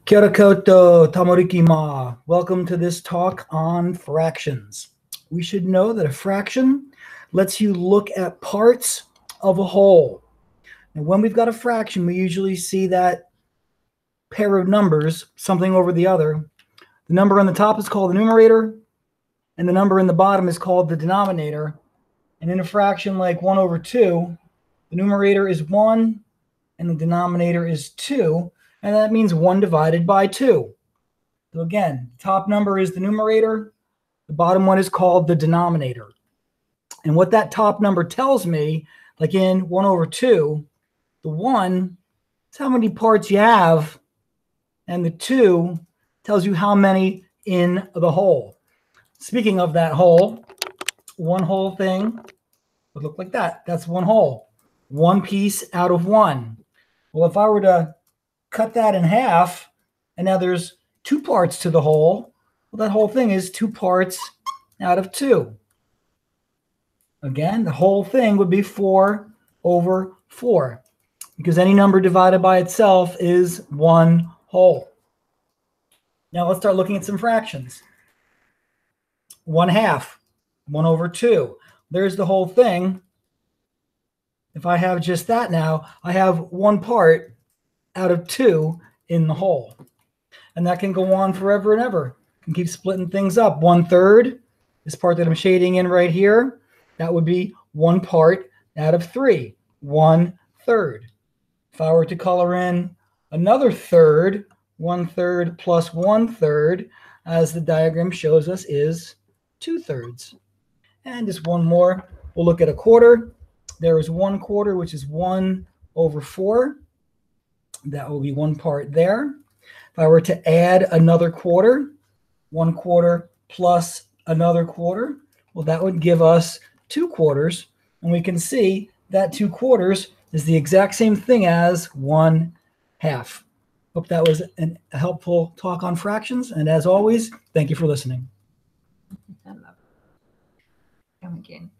Kia ora koutou, tamariki ma. Welcome to this talk on fractions. We should know that a fraction lets you look at parts of a whole. And when we've got a fraction, we usually see that pair of numbers, something over the other. The number on the top is called the numerator, and the number in the bottom is called the denominator. And in a fraction like 1 over 2, the numerator is 1 and the denominator is 2, and that means 1 divided by 2. So again, the top number is the numerator, the bottom one is called the denominator. And what that top number tells me, like in 1 over 2, the 1 is how many parts you have, and the 2 tells you how many in the whole. Speaking of that whole, one whole thing would look like that. That's one whole. One piece out of 1. Well, if I were to cut that in half, and now there's 2 parts to the whole, well, that whole thing is 2 parts out of 2. Again, the whole thing would be 4 over 4, because any number divided by itself is one whole. Now let's start looking at some fractions. 1/2, 1 over 2. There's the whole thing. If I have just that now, I have 1 part out of 2 in the whole. And that can go on forever and ever. You can keep splitting things up. 1/3, this part that I'm shading in right here, that would be 1 part out of 3, 1/3. If I were to color in another third, 1/3 plus 1/3, as the diagram shows us, is 2/3. And just one more, we'll look at a quarter. There is 1/4, which is 1 over 4. That will be 1 part there. If I were to add another quarter, 1/4 plus another quarter, well, that would give us 2 quarters. And we can see that 2 quarters is the exact same thing as 1/2. Hope that was a helpful talk on fractions. And as always, thank you for listening. I love it. Come again.